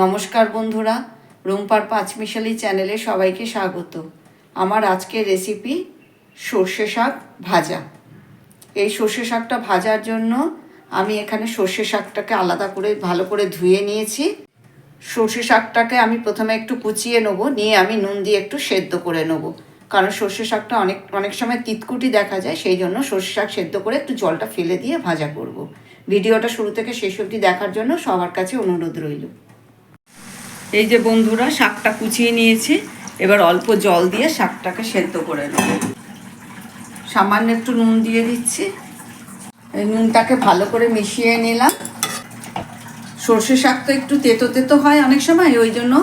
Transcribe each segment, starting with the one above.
নমস্কার বন্ধুরা, রুম্পার পাঁচমিশালি চ্যানেলে সবাইকে স্বাগত। আমার আজকের রেসিপি সর্ষে শাক ভাজা। এই সর্ষে শাকটা ভাজার জন্য আমি এখানে সর্ষে শাকটাকে আলাদা করে ভালো করে ধুয়ে নিয়েছি। সর্ষে শাকটাকে আমি প্রথমে একটু কুচিয়ে নেব, নিয়ে আমি নুন দিয়ে একটু সেদ্ধ করে নেব, কারণ সর্ষে শাকটা অনেক সময় তিতকুটি দেখা যায়, সেই জন্য সর্ষে শাক সেদ্ধ করে একটু জলটা ফেলে দিয়ে ভাজা করব। ভিডিওটা শুরু থেকে শেষ অবধি দেখার জন্য সবার কাছে অনুরোধ রইল। এই যে বন্ধুরা, শাকটা কুচিয়ে নিয়েছি, এবার অল্প জল দিয়ে শাকটাকে সেদ্ধ করে নেব। সামান্য একটু নুন দিয়ে দিচ্ছি, এই নুনটাকে ভালো করে মিশিয়ে নিলাম। সর্ষে শাক তো একটু তেতো তেতো হয় অনেক সময়, ওই জন্য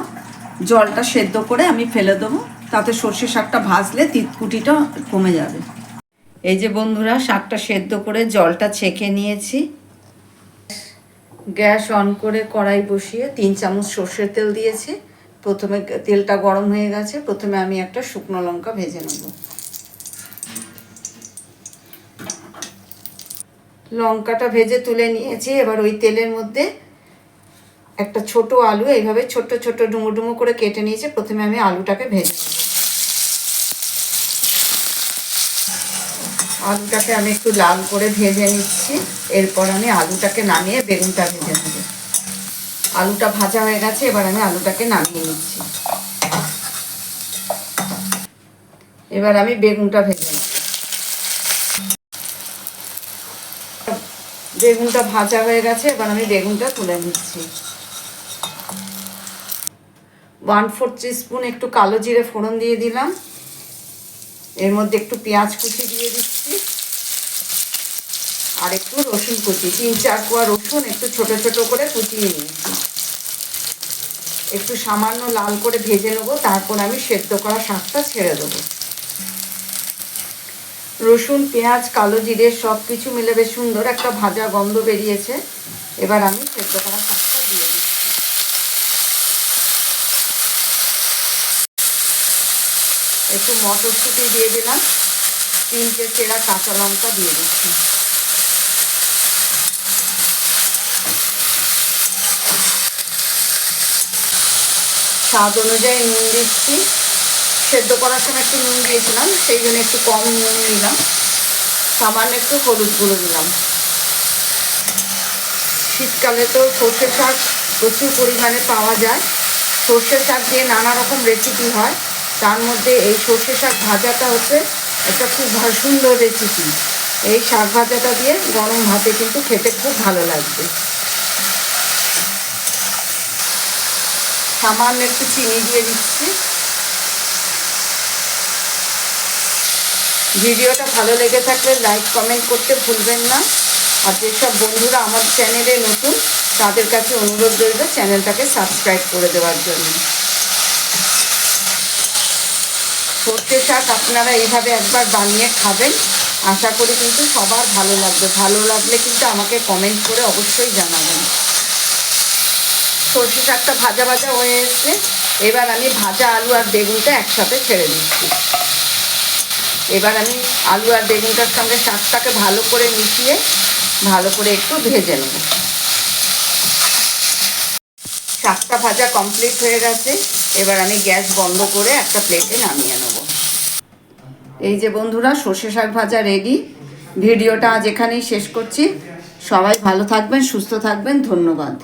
জলটা সেদ্ধ করে আমি ফেলে দেবো, তাতে সর্ষে শাকটা ভাজলে তিতকুটিটা কমে যাবে। এই যে বন্ধুরা, শাকটা সেদ্ধ করে জলটা ছেঁকে নিয়েছি। গ্যাস অন করে কড়াই বসিয়ে 3 চামচ সর্ষের তেল দিয়েছি। প্রথমে তেলটা গরম হয়ে গেছে, প্রথমে আমি একটা শুকনো লঙ্কা ভেজে নেব। লঙ্কাটা ভেজে তুলে নিয়েছি। এবার ওই তেলের মধ্যে একটা ছোট আলু এইভাবে ছোট ছোট ডুমো ডুমো করে কেটে নিয়েছি। প্রথমে আমি আলুটাকে ভেজে নেব। আলুটাকে আমি একটু লাল করে ভেজে নিচ্ছি। এরপর আমি আলুটাকে নামিয়ে বেগুনটা ভেজে নেব। আলুটা ভাজা হয়ে গেছে, এবার আমি আলুটাকে নামিয়ে নিচ্ছি। এবার আমি বেগুনটা ভেজে নেব। বেগুনটা ভাজা হয়ে গেছে, এবার আমি বেগুনটা তুলে নিচ্ছি। 1/4 টিস্পুন একটু কালো জিরে ফোড়ন দিয়ে দিলাম। এর মধ্যে একটু পেঁয়াজ কুচি দিয়ে দিচ্ছি, আর একটু রসুন কুচি, 3-4 কোয়া রসুন একটু ছোট ছোট করে কুচিয়ে নিয়েছি। একটু সামান্য লাল করে ভেজে নেব, তারপর আমি সেদ্ধ করা শাকটা ছেড়ে দেবো। রসুন, পেঁয়াজ, কালো জিরে সব কিছু মিলে বেশ সুন্দর একটা ভাজা গন্ধ বেরিয়েছে। এবার আমি সেদ্ধ করা শাকটা দিয়ে দিচ্ছি। একটু মটরশুঁটি দিয়ে দিলাম, 3টে চেরা কাঁচা লঙ্কা দিয়ে দিচ্ছি। স্বাদ অনুযায়ী নুন দিচ্ছি। সেদ্ধ করার সময় একটু নুন দিয়েছিলাম, সেই জন্য একটু কম নুন দিলাম। সামান্য একটু হলুদ গুঁড়ো দিলাম। শীতকালে তো সর্ষে শাক প্রচুর পরিমাণে পাওয়া যায়। সর্ষে শাক দিয়ে নানা রকম রেসিপি হয়, তার মধ্যে এই সর্ষে শাক ভাজাটা হচ্ছে একটা খুব সুন্দর রেসিপি। এই শাক ভাজাটা দিয়ে গরম ভাতে কিন্তু খেতে খুব ভালো লাগবে। সামান্য একটু চিনি দিয়ে দিচ্ছি। ভিডিওটা ভালো লেগে থাকলে লাইক কমেন্ট করতে ভুলবেন না। আর যেসব বন্ধুরা আমার চ্যানেলে নতুন, তাদের কাছে অনুরোধ রইল চ্যানেলটাকে সাবস্ক্রাইব করে দেওয়ার জন্য। সর্ষে শাক আপনারা এইভাবে একবার বানিয়ে খাবেন, আশা করি কিন্তু সবার ভালো লাগবে। ভালো লাগলে কিন্তু আমাকে কমেন্ট করে অবশ্যই জানাবেন। সর্ষে শাকটা ভাজা ভাজা হয়ে এসছে, এবার আমি ভাজা আলু আর বেগুনটা একসাথে ছেড়ে দিচ্ছি। এবার আমি আলু আর বেগুনটার সঙ্গে শাকটাকে ভালো করে মিশিয়ে ভালো করে একটু ভেজে নেব। শাকটা ভাজা কমপ্লিট হয়ে গেছে, এবার আমি গ্যাস বন্ধ করে একটা প্লেটে নামিয়ে নেব। এই যে বন্ধুরা, সর্ষে শাক ভাজা রেডি। ভিডিওটা আজ এখানেই শেষ করছি। সবাই ভালো থাকবেন, সুস্থ থাকবেন, ধন্যবাদ।